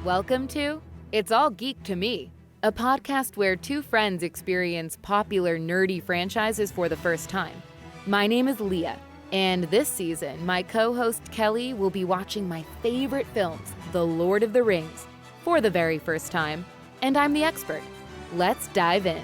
Welcome to It's All Geek to Me, a podcast where two friends experience popular nerdy franchises for the first time. My name is Leah, and this season, my co-host Kelli will be watching my favorite films, The Lord of the Rings, for the very first time, and I'm the expert. Let's dive in.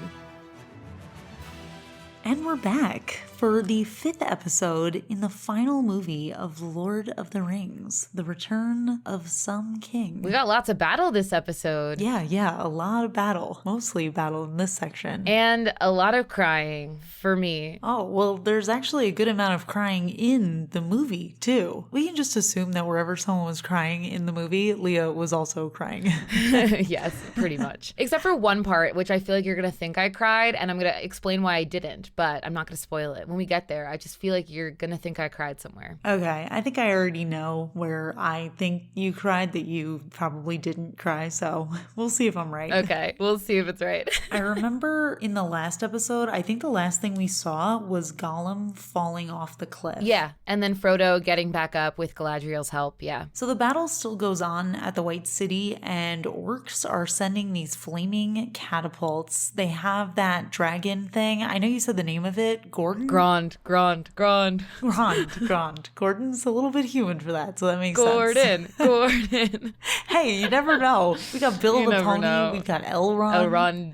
And we're back for the 5th episode in the final movie of Lord of the Rings, The Return of Some King. We got lots of battle this episode. Yeah, a lot of battle. Mostly battle in this section. And a lot of crying for me. Oh, well, there's actually a good amount of crying in the movie, too. We can just assume that wherever someone was crying in the movie, Leah was also crying. Yes, pretty much. Except for one part, which I feel like you're going to think I cried, and I'm going to explain why I didn't, but I'm not going to spoil it. When we get there, I just feel like you're going to think I cried somewhere. Okay, I think I already know where I think you cried that you probably didn't cry, so we'll see if I'm right. Okay, we'll see if it's right. I remember in the last episode, I think the last thing we saw was Gollum falling off the cliff. Yeah, and then Frodo getting back up with Galadriel's help, yeah. So the battle still goes on at the White City, and orcs are sending these flaming catapults. They have that dragon thing. I know you said the name of it, Gordon? Grand. Gordon's a little bit human for that, so that makes sense. Gordon. Hey, you never know. We got Bill the Pony, we got Elrond.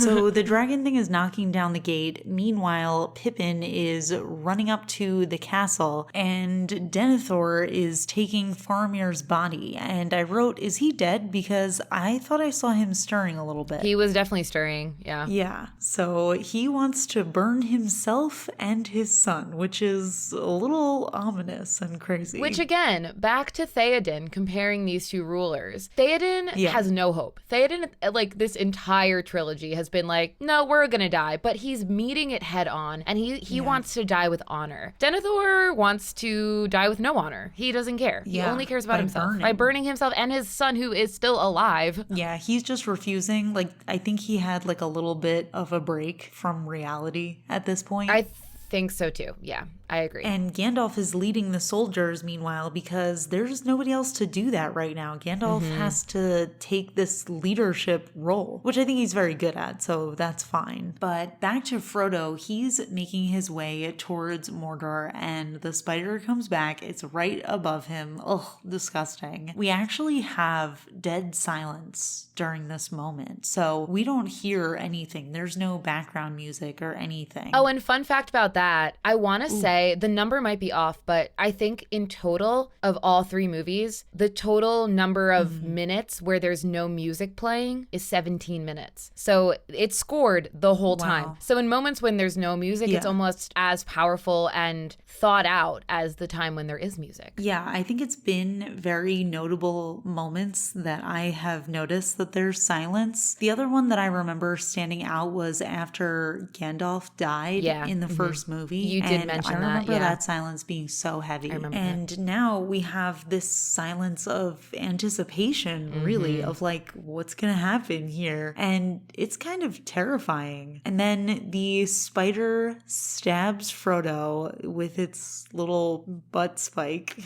So the dragon thing is knocking down the gate. Meanwhile, Pippin is running up to the castle, and Denethor is taking Faramir's body. And I wrote, is he dead? Because I thought I saw him stirring a little bit. He was definitely stirring, yeah. Yeah, so he wants to burn himself and his son, which is a little ominous and crazy. Which again, back to Theoden, comparing these two rulers. Theoden has no hope. Theoden, like this entire trilogy, has been like, no, we're gonna die, but he's meeting it head on, and he wants to die with honor. Denethor wants to die with no honor. He doesn't care. He only cares about himself. By burning himself and his son, who is still alive. Yeah, he's just refusing. Like, I think he had like a little bit of a break from reality at this point. I think so too. Yeah, I agree. And Gandalf is leading the soldiers meanwhile because there's nobody else to do that right now. Gandalf has to take this leadership role, which I think he's very good at, so that's fine. But back to Frodo, he's making his way towards Mordor and the spider comes back. It's right above him. Ugh, disgusting. We actually have dead silence during this moment, so we don't hear anything. There's no background music or anything. Oh, and fun fact about that, I want to say the number might be off, but I think in total of all three movies, the total number of minutes where there's no music playing is 17 minutes. So it's scored the whole time. So in moments when there's no music, it's almost as powerful and thought out as the time when there is music. Yeah, I think it's been very notable moments that I have noticed that there's silence. The other one that I remember standing out was after Gandalf died in the first movie. You did mention that. I remember that silence being so heavy. And now we have this silence of anticipation, really, of like, what's going to happen here? And it's kind of terrifying. And then the spider stabs Frodo with its little butt spike.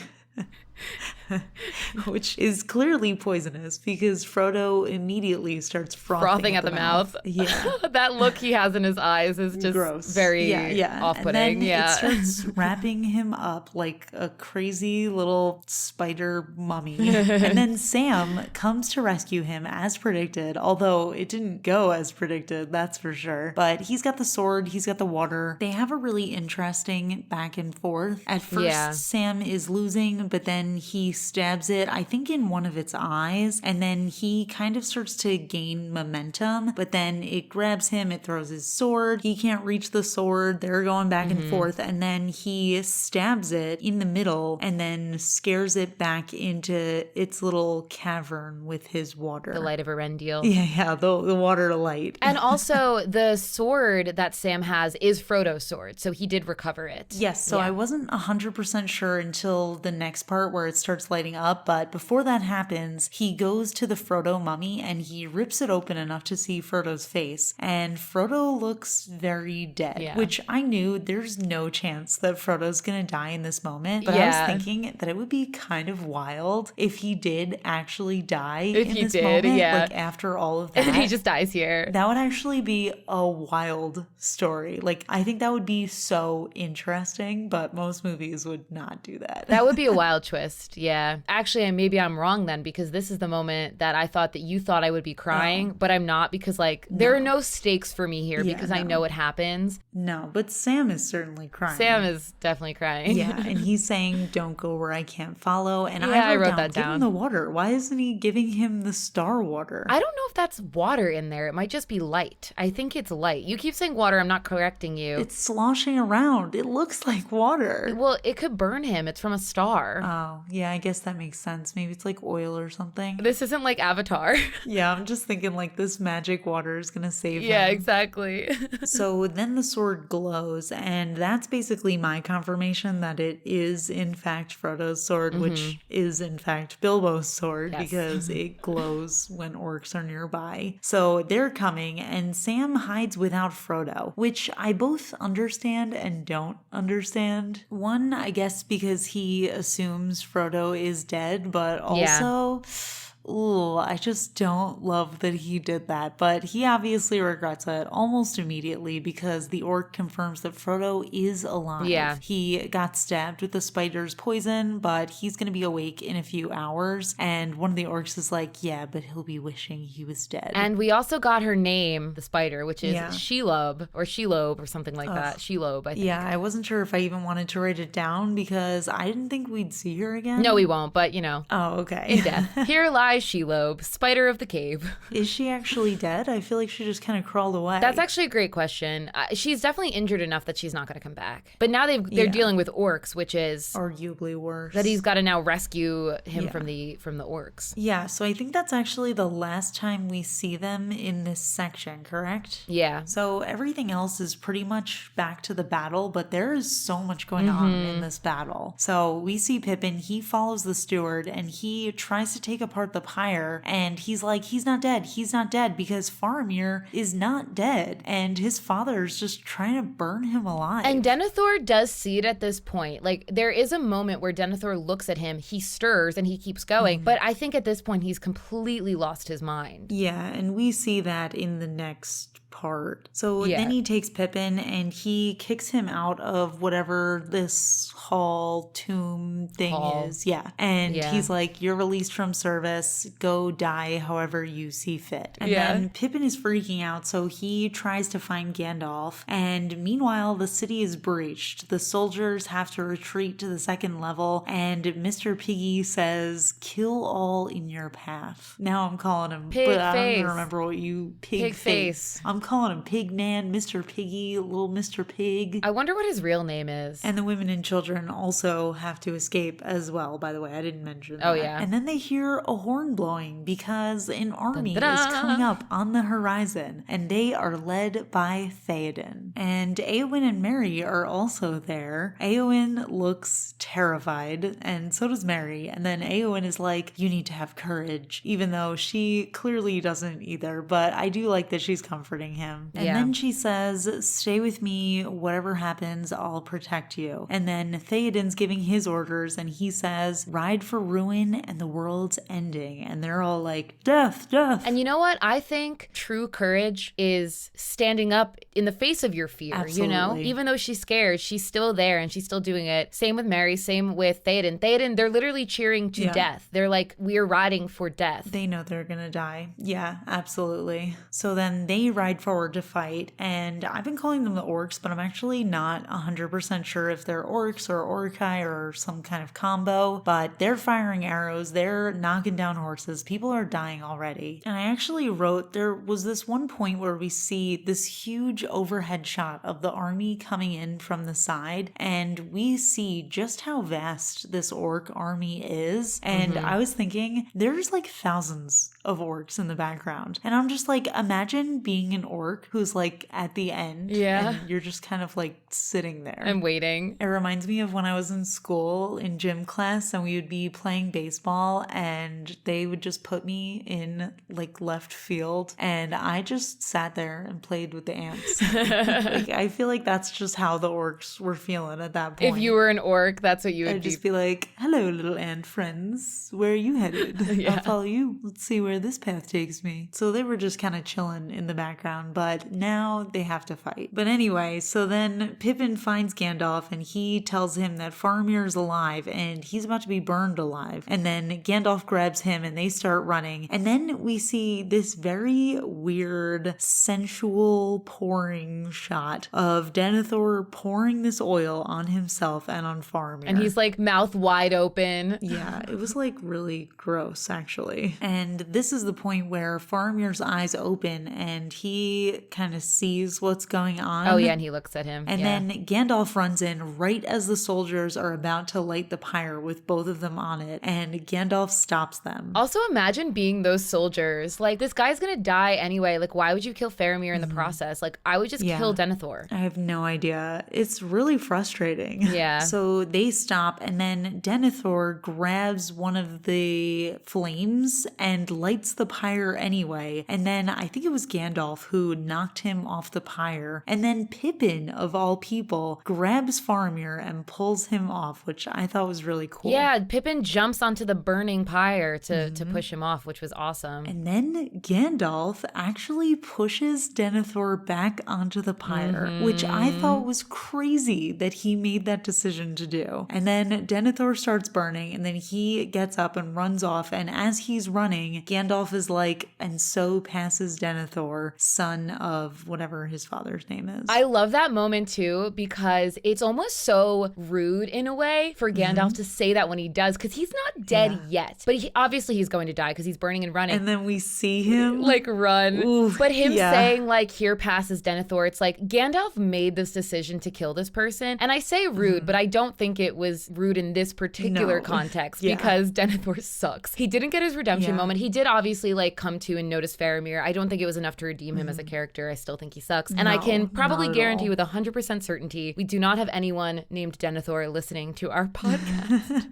Which is clearly poisonous because Frodo immediately starts frothing at the mouth. Yeah. That look he has in his eyes is just gross. Very off-putting. And then it starts wrapping him up like a crazy little spider mummy. And then Sam comes to rescue him as predicted, although it didn't go as predicted, that's for sure. But he's got the sword, he's got the water. They have a really interesting back and forth. At first, Sam is losing, but then he stabs it, I think in one of its eyes, and then he kind of starts to gain momentum, but then it grabs him, it throws his sword, he can't reach the sword, they're going back and forth, and then he stabs it in the middle and then scares it back into its little cavern with his water. The light of Erendil. Yeah, the water light. And also the sword that Sam has is Frodo's sword, so he did recover it. Yes, so I wasn't 100% sure until the next part where it starts starts lighting up, but before that happens, he goes to the Frodo mummy and he rips it open enough to see Frodo's face. And Frodo looks very dead, which I knew there's no chance that Frodo's gonna die in this moment. But I was thinking that it would be kind of wild if he did actually die in this moment, like after all of that. And then he just dies here. That would actually be a wild story. Like, I think that would be so interesting, but most movies would not do that. That would be a wild twist, yeah. Actually, maybe I'm wrong then, because this is the moment that I thought that you thought I would be crying, but I'm not, because like there are no stakes for me here because I know what happens. No, but Sam is certainly crying. Sam is definitely crying. Yeah, and he's saying, don't go where I can't follow. And I wrote that down. Give him the water. Why isn't he giving him the star water? I don't know if that's water in there. It might just be light. I think it's light. You keep saying water. I'm not correcting you. It's sloshing around. It looks like water. Well, it could burn him. It's from a star. Oh, yeah, I guess that makes sense. Maybe it's like oil or something. This isn't like Avatar. Yeah, I'm just thinking like this magic water is going to save him. Yeah, exactly. So then the sword glows, and that's basically my confirmation that it is in fact Frodo's sword, which is in fact Bilbo's sword because it glows when orcs are nearby. So they're coming, and Sam hides without Frodo, which I both understand and don't understand. One, I guess because he assumes Frodo is dead, but also... Ooh, I just don't love that he did that, but he obviously regrets it almost immediately because the orc confirms that Frodo is alive. Yeah. He got stabbed with the spider's poison, but he's going to be awake in a few hours, and one of the orcs is like, yeah, but he'll be wishing he was dead. And we also got her name, the spider, which is Shelob or something like that. Shelob, I think. Yeah, I wasn't sure if I even wanted to write it down because I didn't think we'd see her again. No, we won't, but you know. Oh, okay. In death. Here lies Shelob, spider of the cave. Is she actually dead? I feel like she just kind of crawled away. That's actually a great question. She's definitely injured enough that she's not going to come back. But now they're dealing with orcs, which is arguably worse. That he's got to now rescue him from the orcs. Yeah, so I think that's actually the last time we see them in this section, correct? Yeah. So everything else is pretty much back to the battle, but there is so much going on in this battle. So we see Pippin, he follows the steward, and he tries to take apart the pyre, and he's like, he's not dead, because Faramir is not dead, and his father's just trying to burn him alive. And Denethor does see it at this point. Like, there is a moment where Denethor looks at him, he stirs, and he keeps going, but I think at this point he's completely lost his mind. Yeah, and we see that in the next part. So then he takes Pippin and he kicks him out of whatever this hall tomb thing is. Yeah. And he's like, you're released from service. Go die however you see fit. And then Pippin is freaking out. So he tries to find Gandalf. And meanwhile, the city is breached. The soldiers have to retreat to the second level. And Mr. Piggy says, kill all in your path. Now I'm calling him Pig but face. I don't even remember what you pig face. I'm calling him Pig Man, Mr. Piggy, little Mr. Pig. I wonder what his real name is. And the women and children also have to escape as well, by the way. I didn't mention that. Oh, yeah. And then they hear a horn blowing because an army is coming up on the horizon, and they are led by Theoden. And Éowyn and Merry are also there. Éowyn looks terrified, and so does Merry. And then Éowyn is like, you need to have courage, even though she clearly doesn't either. But I do like that she's comforting him. And then she says, stay with me, whatever happens, I'll protect you. And then Theoden's giving his orders, and he says, ride for ruin and the world's ending. And they're all like, death, death. And you know what? I think true courage is standing up in the face of your fear. Absolutely. You know? Even though she's scared, she's still there and she's still doing it. Same with Merry, same with Theoden. Theoden, they're literally cheering to death. They're like, we're riding for death. They know they're gonna die. Yeah, absolutely. So then they ride forward to fight, and I've been calling them the orcs, but I'm actually not 100% sure if they're orcs or orcai or some kind of combo, but they're firing arrows, they're knocking down horses, people are dying already. And I actually wrote, there was this one point where we see this huge overhead shot of the army coming in from the side, and we see just how vast this orc army is, and I was thinking, there's like thousands of orcs in the background, and I'm just like, imagine being an orc who's like at the end. Yeah. And you're just kind of like sitting there. I'm waiting. It reminds me of when I was in school in gym class and we would be playing baseball and they would just put me in like left field and I just sat there and played with the ants. Like, I feel like that's just how the orcs were feeling at that point. If you were an orc, that's what you would I'd just be like, hello, little ant friends. Where are you headed? Yeah. I'll follow you. Let's see where this path takes me. So they were just kind of chilling in the background, but now they have to fight. But anyway, so then Pippin finds Gandalf and he tells him that Faramir's alive and he's about to be burned alive. And then Gandalf grabs him and they start running. And then we see this very weird, sensual pouring shot of Denethor pouring this oil on himself and on Faramir. And he's like mouth wide open. Yeah, it was like really gross actually. And this is the point where Faramir's eyes open and he kind of sees what's going on. Oh yeah, and he looks at him. And then Gandalf runs in right as the soldiers are about to light the pyre with both of them on it. And Gandalf stops them. Also imagine being those soldiers. Like, this guy's gonna die anyway. Like, why would you kill Faramir in the process? Like, I would just kill Denethor. I have no idea. It's really frustrating. Yeah. So they stop and then Denethor grabs one of the flames and lights the pyre anyway. And then I think it was Gandalf who knocked him off the pyre. And then Pippin, of all people, grabs Faramir and pulls him off, which I thought was really cool. Yeah, Pippin jumps onto the burning pyre to push him off, which was awesome. And then Gandalf actually pushes Denethor back onto the pyre, which I thought was crazy that he made that decision to do. And then Denethor starts burning, and then he gets up and runs off. And as he's running, Gandalf is like, and so passes Denethor, son of whatever his father's name is. I love that moment too, because it's almost so rude in a way for Gandalf to say that when he does, because he's not dead yet. But obviously he's going to die because he's burning and running. And then we see him like run. Oof, but him saying like, here passes Denethor, it's like Gandalf made this decision to kill this person. And I say rude, but I don't think it was rude in this particular context because Denethor sucks. He didn't get his redemption moment. He did obviously like come to and notice Faramir. I don't think it was enough to redeem him as a character. I still think he sucks. And I can probably guarantee with 100% certainty, we do not have anyone named Denethor listening to our podcast.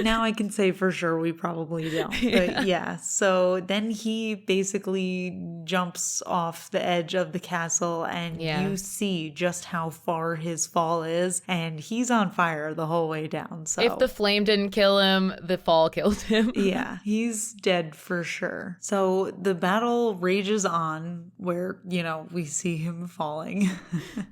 Now I can say for sure we probably don't. But yeah, so then he basically jumps off the edge of the castle and you see just how far his fall is, and he's on fire the whole way down. So if the flame didn't kill him, the fall killed him. Yeah, he's dead for sure. So the battle rages on where, you know, we see him falling.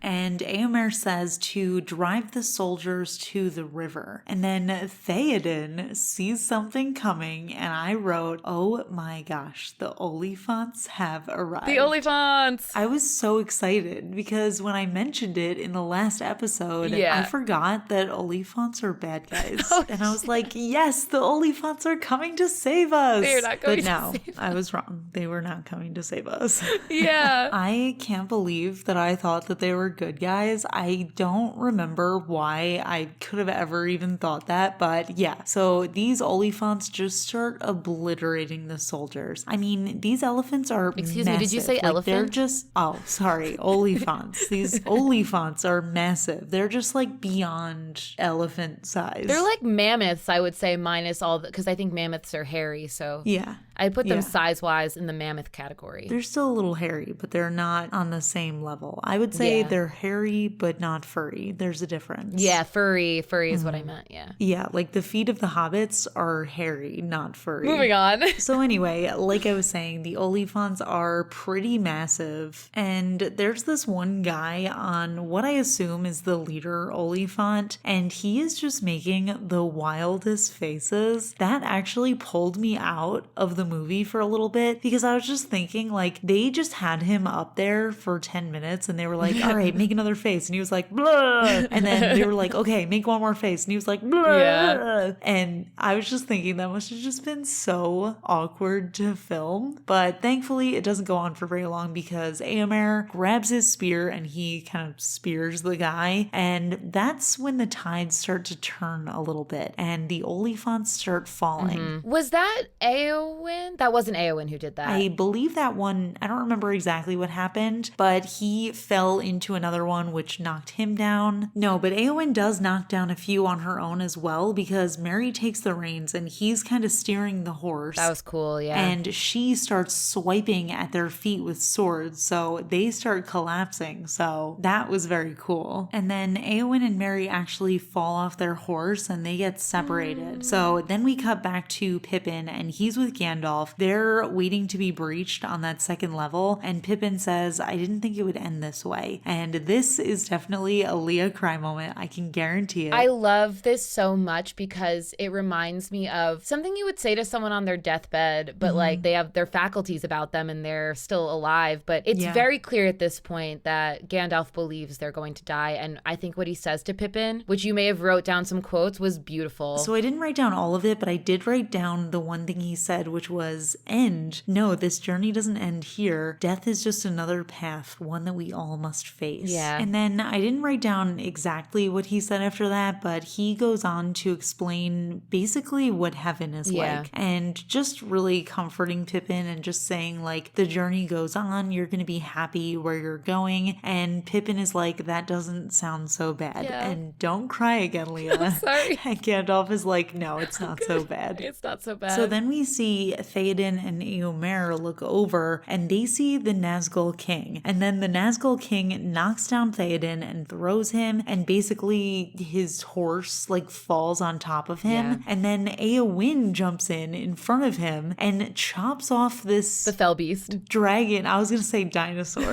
And Éomer says to drive the soldiers to the river. And then Theoden sees something coming and I wrote, oh my gosh, the Oliphants have arrived. The Oliphants! I was so excited because when I mentioned it in the last episode, I forgot that Oliphants are bad guys. And I was like, yes, the Oliphants are coming to save us. They're not going to save us. I was wrong. They were not coming to save us. Yeah. I can't believe that I thought that they were good guys. I don't remember why I could have ever even thought that, but yeah. So these Oliphants just start obliterating the soldiers. I mean, these elephants are Excuse massive. me, did you say elephant? They're just, Oliphants. These Oliphants are massive. They're just like beyond elephant size. They're like mammoths, I would say, minus all the, because I think mammoths are hairy, so yeah. I put them size-wise in the mammoth category. They're still a little hairy, but they're not on the same level. I would say they're hairy, but not furry. There's a difference. Yeah, furry. Furry is what I meant, yeah. Yeah, like the feet of the hobbits are hairy, not furry. Moving on. So anyway, like I was saying, the Oliphants are pretty massive. And there's this one guy on what I assume is the leader Oliphant, and he is just making the wildest faces. That actually pulled me out of the movie for a little bit because I was just thinking like they just had him up there for 10 minutes and they were like, all right, make another face. And he was like, blah. And then they were like, okay, make one more face. And he was like, blah. Yeah. And I was just thinking that must have just been so awkward to film. But thankfully it doesn't go on for very long because Éomer grabs his spear and he kind of spears the guy. And that's when the tides start to turn a little bit and the Oliphants start falling. Was that Éowyn? Éowyn? That wasn't Éowyn who did that. I believe that one, I don't remember exactly what happened, but he fell into another one which knocked him down. No, but Éowyn does knock down a few on her own as well because Merry takes the reins and he's kind of steering the horse. That was cool, yeah. And she starts swiping at their feet with swords, so they start collapsing. So that was very cool. And then Éowyn and Merry actually fall off their horse and they get separated. So then we cut back to Pippin and he's with Gandalf. They're waiting to be breached on that second level. And Pippin says, I didn't think it would end this way. And this is definitely a Leah cry moment. I can guarantee it. I love this so much because it reminds me of something you would say to someone on their deathbed, but like they have their faculties about them and they're still alive. But it's very clear at this point that Gandalf believes they're going to die. And I think what he says to Pippin, which you may have wrote down some quotes, was beautiful. So I didn't write down all of it, but I did write down the one thing he said, which was, end. No, this journey doesn't end here. Death is just another path, one that we all must face. Yeah. And then I didn't write down exactly what he said after that, but he goes on to explain basically what heaven is like. And just really comforting Pippin and just saying like, the journey goes on, you're going to be happy where you're going. And Pippin is like, that doesn't sound so bad. And don't cry again, Leah. Sorry. And Gandalf is like, no, it's not so bad. It's not so bad. So then we see Theoden and Éomer look over and they see the Nazgul King. And then the Nazgul King knocks down Theoden and throws him, and basically his horse like falls on top of him. And then Éowyn jumps in front of him and chops off this the fell beast dragon. I was gonna say dinosaur.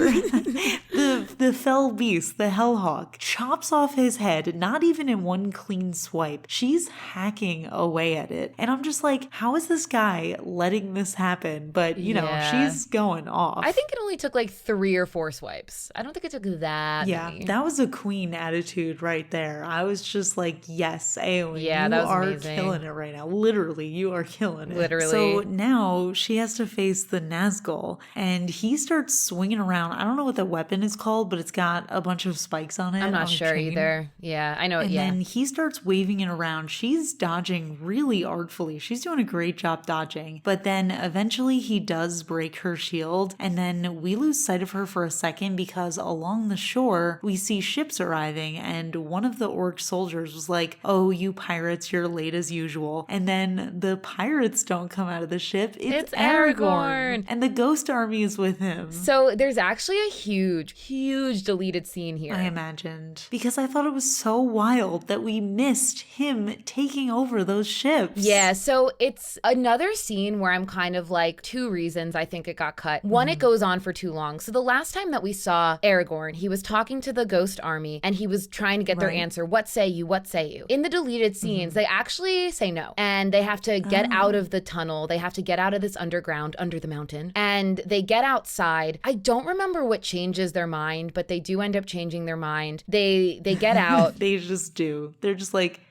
the fell beast, the Hellhawk, chops off his head, not even in one clean swipe. She's hacking away at it. And I'm just like, how is this guy letting this happen? But, you know, she's going off. I think it only took like 3 or 4 swipes. I don't think it took that many. That was a queen attitude right there. I was just like, yes, Éowyn, you are amazing. killing it right now. Literally, you are killing it. Literally. So now she has to face the Nazgul, and he starts swinging around. I don't know what the weapon is called, but it's got a bunch of spikes on it. I'm not sure either. Yeah, I know. And then he starts waving it around. She's dodging really artfully. She's doing a great job dodging. But then eventually he does break her shield. And then we lose sight of her for a second because along the shore, we see ships arriving. And one of the orc soldiers was like, oh, you pirates, you're late as usual. And then the pirates don't come out of the ship. It's Aragorn. And the ghost army is with him. So there's actually a huge deleted scene here. I imagined. Because I thought it was so wild that we missed him taking over those ships. Yeah, so it's another scene where I'm kind of like 2 reasons I think it got cut. One, it goes on for too long. So the last time that we saw Aragorn, he was talking to the ghost army and he was trying to get their answer. What say you? What say you? In the deleted scenes, they actually say no. And they have to get out of the tunnel. They have to get out of this underground, under the mountain. And they get outside. I don't remember what changes their mind, but they do end up changing their mind. They get out. They just do. They're just like,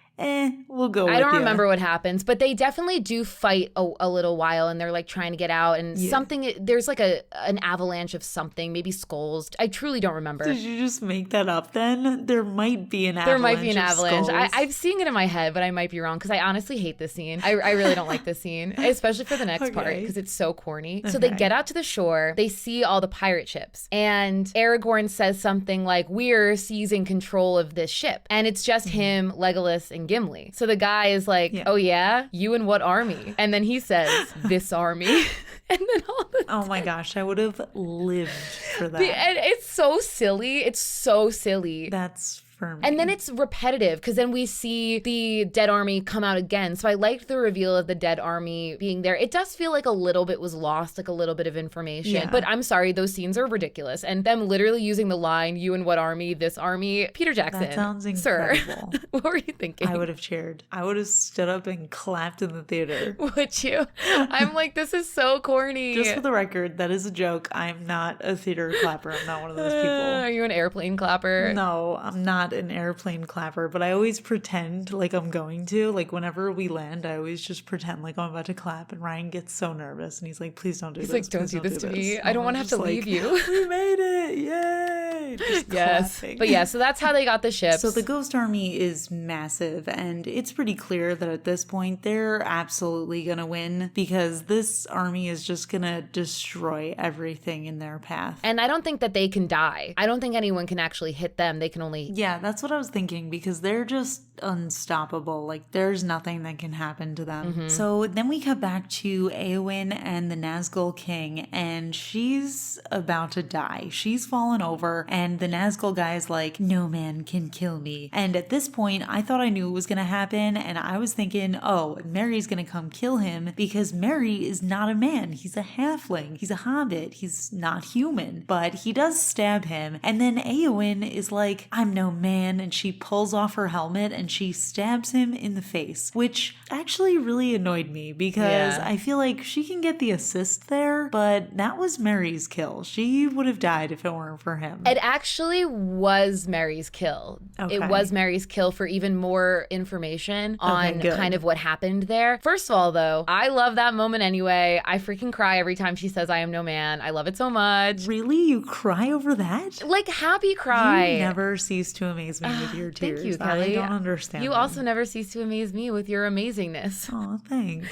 we'll go with I don't remember what happens, but they definitely do fight a little while and they're like trying to get out and something, there's like an avalanche of something, maybe skulls. I truly don't remember. Did you just make that up then? There might be an avalanche. There might be an avalanche. I'm seeing it in my head, but I might be wrong because I honestly hate this scene. I really don't like this scene, especially for the next part because it's so corny. So they get out to the shore, they see all the pirate ships, and Aragorn says something like, we're seizing control of this ship. And it's just him, Legolas, and Gimli. So the guy is like, oh yeah? You and what army? And then he says, this army. And then all the oh my gosh, I would have lived for that. And it's so silly. It's so silly. That's for me. And then it's repetitive because then we see the dead army come out again. So I liked the reveal of the dead army being there. It does feel like a little bit was lost, like a little bit of information. But I'm sorry, those scenes are ridiculous. And them literally using the line, you and what army, this army, Peter Jackson. That sounds incredible. Sir, what were you thinking? I would have cheered. I would have stood up and clapped in the theater. Would you? I'm like, this is so corny. Just for the record, that is a joke. I'm not a theater clapper. I'm not one of those people. Are you an airplane clapper? No, I'm not an airplane clapper, but I always pretend like I'm going to. Like whenever we land, I always just pretend like I'm about to clap, and Ryan gets so nervous and he's like, please don't do this. He's like, don't do this to me. I don't want to have to leave you. We made it. Yay. it. Just Yes. clapping. But yeah, so that's how they got the ships. So the Ghost Army is massive, and it's pretty clear that at this point they're absolutely gonna win because this army is just gonna destroy everything in their path. And I don't think that they can die. I don't think anyone can actually hit them. They can only... Yeah, that's what I was thinking because they're just unstoppable. Like, there's nothing that can happen to them. So then we cut back to Éowyn and the Nazgul King, and she's about to die. She's fallen over, and the Nazgul guy is like, no man can kill me. And at this point, I thought I knew it was going to happen, and I was thinking, oh, Merry's going to come kill him because Merry is not a man. He's a halfling. He's a hobbit. He's not human. But he does stab him, and then Éowyn is like, I'm no man, and she pulls off her helmet and she stabs him in the face, which actually really annoyed me because I feel like she can get the assist there, but that was Merry's kill. She would have died if it weren't for him. It actually was Merry's kill. Okay. It was Merry's kill for even more information on good. kind of what happened there. First of all, though, I love that moment anyway. I freaking cry every time she says, I am no man. I love it so much. Really? You cry over that? Like, happy cry. You never cease to amaze me with your tears. Thank you, Kelli. I don't understand. You also never cease to amaze me with your amazingness. Oh, thanks.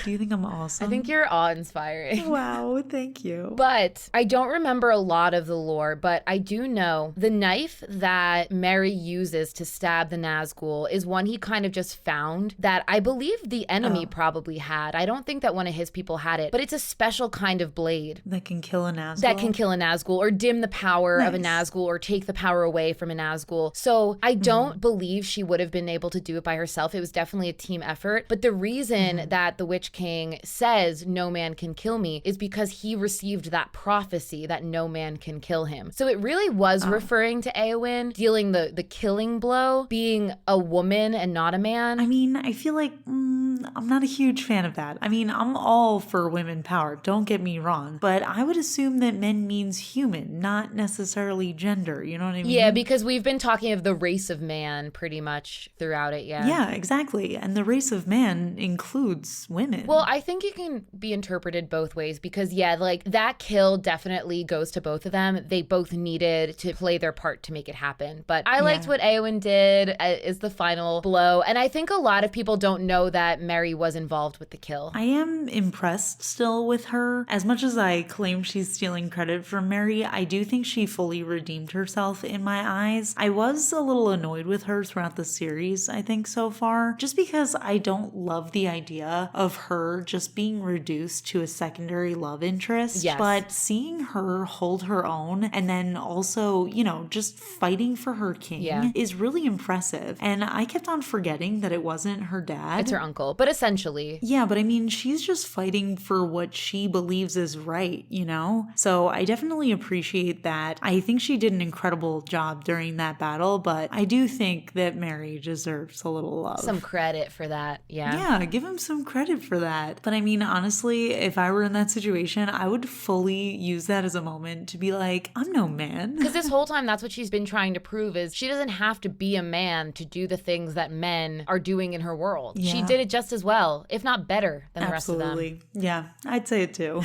Do you think I'm awesome? I think you're awe-inspiring. Wow, thank you. But I don't remember a lot of the lore, but I do know the knife that Merry uses to stab the Nazgul is one he kind of just found that I believe the enemy probably had. I don't think that one of his people had it, but it's a special kind of blade. That can kill a Nazgul? That can kill a Nazgul or dim the power of a Nazgul or take the power away from a Nazgul. So I don't believe she would have been able to do it by herself. It was definitely a team effort. But the reason that the Witch King says no man can kill me is because he received that prophecy that no man can kill him. So it really was referring to Éowyn dealing the killing blow, being a woman and not a man. I mean, I feel like I'm not a huge fan of that. I mean, I'm all for women power, don't get me wrong, but I would assume that men means human, not necessarily gender, you know what I mean? Yeah, because we've been talking of the race of man pretty much throughout it, Yeah, exactly. And the race of man includes women. Well, I think it can be interpreted both ways because, yeah, like that kill definitely goes to both of them. They both needed to play their part to make it happen. But I liked what Éowyn did is the final blow. And I think a lot of people don't know that Merry was involved with the kill. I am impressed still with her. As much as I claim she's stealing credit from Merry, I do think she fully redeemed herself in my eyes. I was a little annoyed with her throughout the series, I think, so far, just because I don't love the idea of her just being reduced to a secondary love interest. Yes. But seeing her hold her own and then also, you know, just fighting for her king is really impressive. And I kept on forgetting that it wasn't her dad. It's her uncle, but essentially. Yeah, but I mean, she's just fighting for what she believes is right, you know? So I definitely appreciate that. I think she did an incredible job during that battle, but I do think that Merry deserves a little love. Some credit for that, yeah. Yeah, give him some credit for that. But I mean, honestly, if I were in that situation, I would fully use that as a moment to be like, I'm no man. Because this whole time, that's what she's been trying to prove is she doesn't have to be a man to do the things that men are doing in her world. Yeah. She did it just as well, if not better than the rest of them. Absolutely. Yeah, I'd say it too.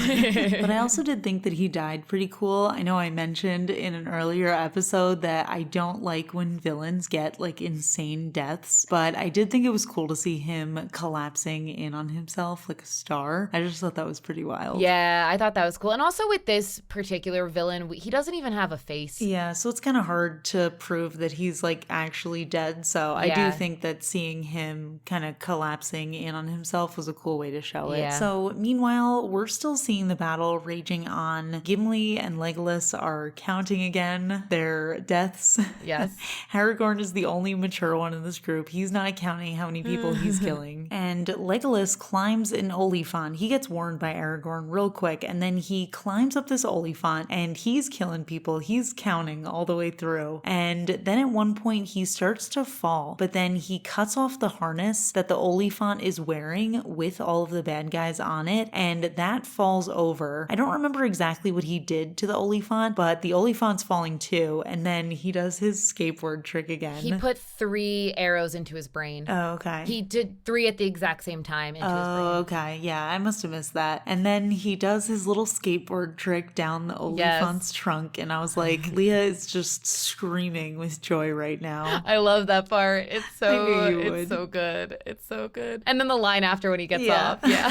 But I also did think that he died pretty cool. I know I mentioned in an earlier episode that I don't like when villains get like insane deaths, but I did think it was cool to see him collapsing in on himself like a star. I just thought that was pretty wild. Yeah, I thought that was cool. And also with this particular villain, he doesn't even have a face. Yeah, so it's kind of hard to prove that he's like actually dead. So I do think that seeing him kind of collapsing in on himself was a cool way to show it. Yeah. So meanwhile, we're still seeing the battle raging on. Gimli and Legolas are counting again their deaths. Yes. Aragorn is the only mature one in this group. He's not counting how many people he's killing. And Legolas climbs an Oliphant. He gets warned by Aragorn real quick, and then he climbs up this Oliphant and he's killing people. He's counting all the way through. And then at one point he starts to fall, but then he cuts off the harness that the Oliphant Oliphant is wearing with all of the bad guys on it, and that falls over. I don't remember exactly what he did to the Oliphant, but the Oliphant's falling too, and then he does his skateboard trick again. He put 3 arrows into his brain. Oh, okay. He did 3 at the exact same time into his brain. Oh, okay. Yeah, I must have missed that. And then he does his little skateboard trick down the Oliphant's trunk, and I was like, Leah is just screaming with joy right now. I love that part. It's so good. It's so good. And then the line after when he gets off. Yeah.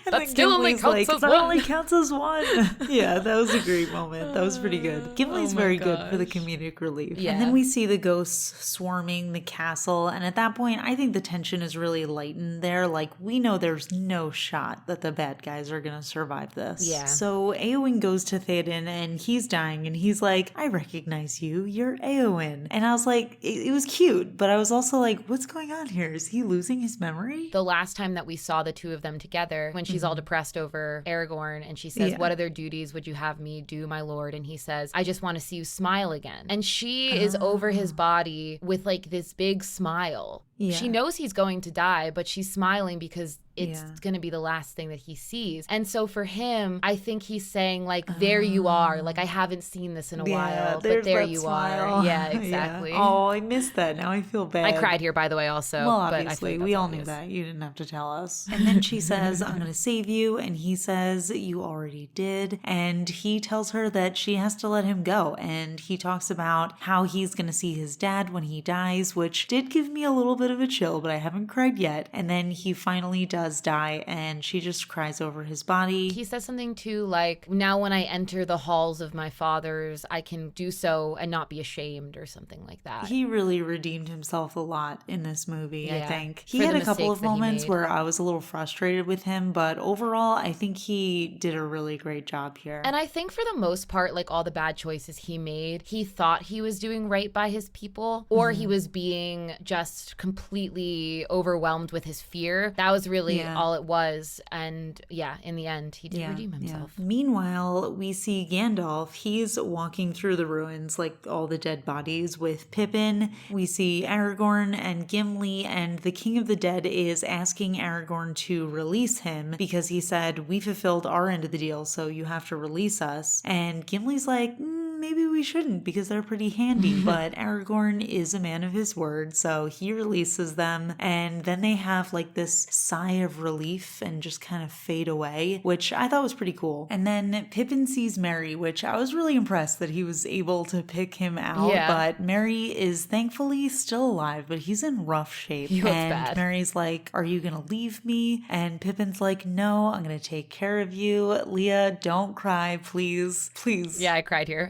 That still only counts as one. That only counts as one. Yeah, that was a great moment. That was pretty good. Gimli's very good for the comedic relief. Yeah. And then we see the ghosts swarming the castle, and at that point, I think the tension is really lightened there. Like, we know there's no shot that the bad guys are gonna survive this. Yeah. So Éowyn goes to Theoden, and he's dying, and he's like, I recognize you. You're Éowyn. And I was like, it was cute, but I was also like, what's going on here? Is he losing his memory? The last time that we saw the two of them together, when she's all depressed over Aragorn, and she says, what other duties would you have me do, my lord? And he says, I just want to see you smile again. And she is over his body with like this big smile. Yeah. She knows he's going to die, but she's smiling because it's going to be the last thing that he sees. And so for him, I think he's saying like, there you are. Like, I haven't seen this in a while, but there you are. Yeah, exactly. Yeah. Oh, I missed that. Now I feel bad. I cried here, by the way, also. Well, obviously, we all knew that. You didn't have to tell us. And then she says, I'm going to save you. And he says, you already did. And he tells her that she has to let him go. And he talks about how he's going to see his dad when he dies, which did give me a little bit of a chill, but I haven't cried yet. And then he finally does die, and she just cries over his body. He says something too like, now when I enter the halls of my fathers, I can do so and not be ashamed, or something like that. He really redeemed himself a lot in this movie, I think. He had a couple of moments where I was a little frustrated with him, but overall, I think he did a really great job here. And I think for the most part, like all the bad choices he made, he thought he was doing right by his people, or he was being just completely overwhelmed with his fear. That was really all it was. And in the end, he did redeem himself. Yeah. Meanwhile, we see Gandalf. He's walking through the ruins, like all the dead bodies, with Pippin. We see Aragorn and Gimli, and the King of the Dead is asking Aragorn to release him because he said, we fulfilled our end of the deal, so you have to release us. And Gimli's like, maybe we shouldn't because they're pretty handy. But Aragorn is a man of his word, so he releases them, and then they have like this sigh of relief and just kind of fade away, which I thought was pretty cool. And then Pippin sees Merry, which I was really impressed that he was able to pick him out. But Merry is thankfully still alive, but he's in rough shape. He looks and bad. Merry's like, are you gonna leave me? And Pippin's like, no, I'm gonna take care of you. Leah, don't cry, please. Yeah, I cried here.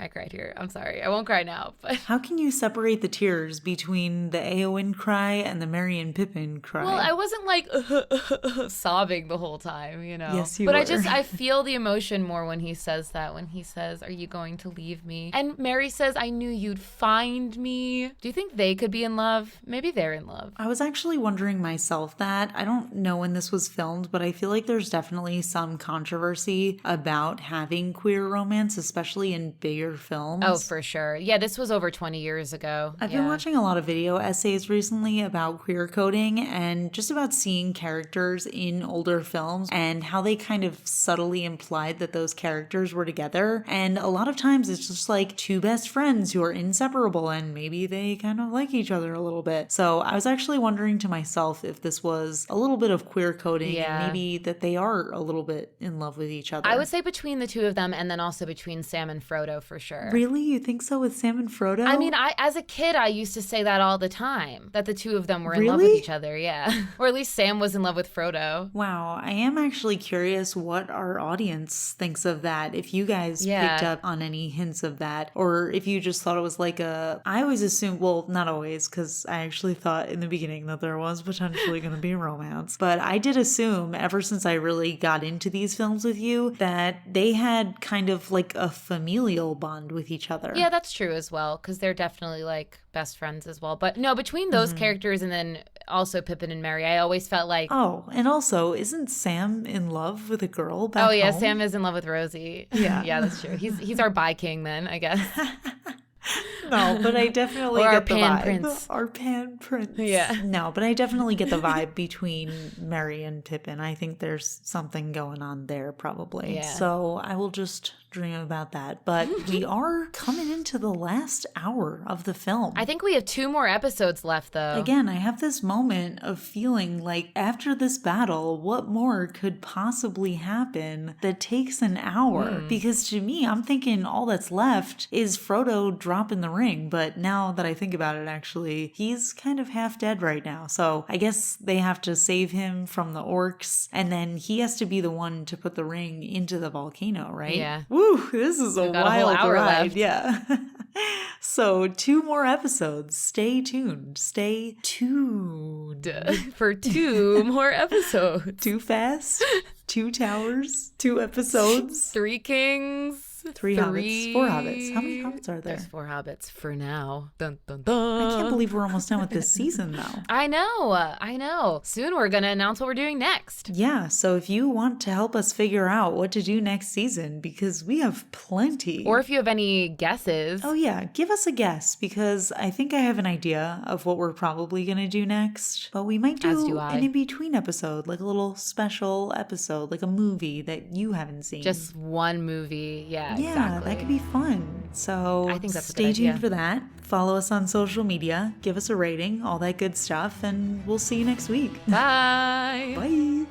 I'm sorry. I won't cry now. But how can you separate the tears between the Éowyn cry and the Merry and Pippin cry? Well, I wasn't like sobbing the whole time, you know. Yes, you were. But I feel the emotion more when he says that. When he says, "Are you going to leave me?" And Merry says, "I knew you'd find me." Do you think they could be in love? Maybe they're in love. I was actually wondering myself that. I don't know when this was filmed, but I feel like there's definitely some controversy about having queer romance, especially in bigger films. Oh, for sure. Yeah, this was over 20 years ago. I've been watching a lot of video essays recently about queer coding and just about seeing characters in older films and how they kind of subtly implied that those characters were together. And a lot of times it's just like two best friends who are inseparable and maybe they kind of like each other a little bit. So I was actually wondering to myself if this was a little bit of queer coding and maybe that they are a little bit in love with each other. I would say between the two of them, and then also between Sam and Frodo for sure. Really? You think so with Sam and Frodo? I mean, as a kid, I used to say that all the time, that the two of them were in love with each other, yeah. Or at least Sam was in love with Frodo. Wow, I am actually curious what our audience thinks of that, if you guys picked up on any hints of that, or if you just thought it was like I always assumed, well, not always, because I actually thought in the beginning that there was potentially going to be romance, but I did assume, ever since I really got into these films with you, that they had kind of like a familial bond with each other. Yeah, that's true as well, because they're definitely like best friends as well. But no, between those characters and then also Pippin and Merry, I always felt like... Oh, and also, isn't Sam in love with a girl back home? Sam is in love with Rosie. Yeah. Yeah, that's true. He's our bi-king then, I guess. No, but I definitely Or get our the Pan vibe. Prince. Our Pan Prince. Yeah. No, but I definitely get the vibe between Merry and Pippin. I think there's something going on there probably. Yeah. So I will just dream about that. But we are coming into the last hour of the film. I think we have 2 more episodes left, though. Again, I have this moment of feeling like after this battle, what more could possibly happen that takes an hour? Because to me, I'm thinking all that's left is Frodo dropping the ring. But now that I think about it, actually, he's kind of half dead right now. So I guess they have to save him from the orcs. And then he has to be the one to put the ring into the volcano, right? Yeah. Woo, this is a got a whole wild hour ride. left. Yeah. So 2 more episodes. Stay tuned. Stay tuned. For 2 more episodes. Too fast? 2 towers? 2 episodes? 3 kings. 3 hobbits. 4 hobbits. How many hobbits are there? There's 4 hobbits for now. Dun, dun, dun. I can't believe we're almost done with this season, though. I know. Soon we're going to announce what we're doing next. Yeah, so if you want to help us figure out what to do next season, because we have plenty. Or if you have any guesses. Oh yeah, give us a guess, because I think I have an idea of what we're probably going to do next. But we might As do do I. an in-between episode, like a little special episode, like a movie that you haven't seen. Just one movie. Yeah, exactly. That could be fun. So I think that's a good stay tuned idea. for that. Follow us on social media, give us a rating, all that good stuff, and we'll see you next week. Bye. Bye.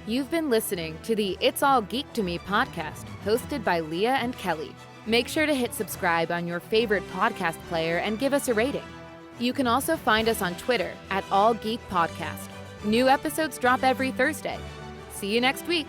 You've been listening to the It's All Geek to Me podcast, hosted by Leah and Kelli. Make sure to hit subscribe on your favorite podcast player and give us a rating. You can also find us on Twitter at All Geek Podcast. New episodes drop every Thursday. See you next week.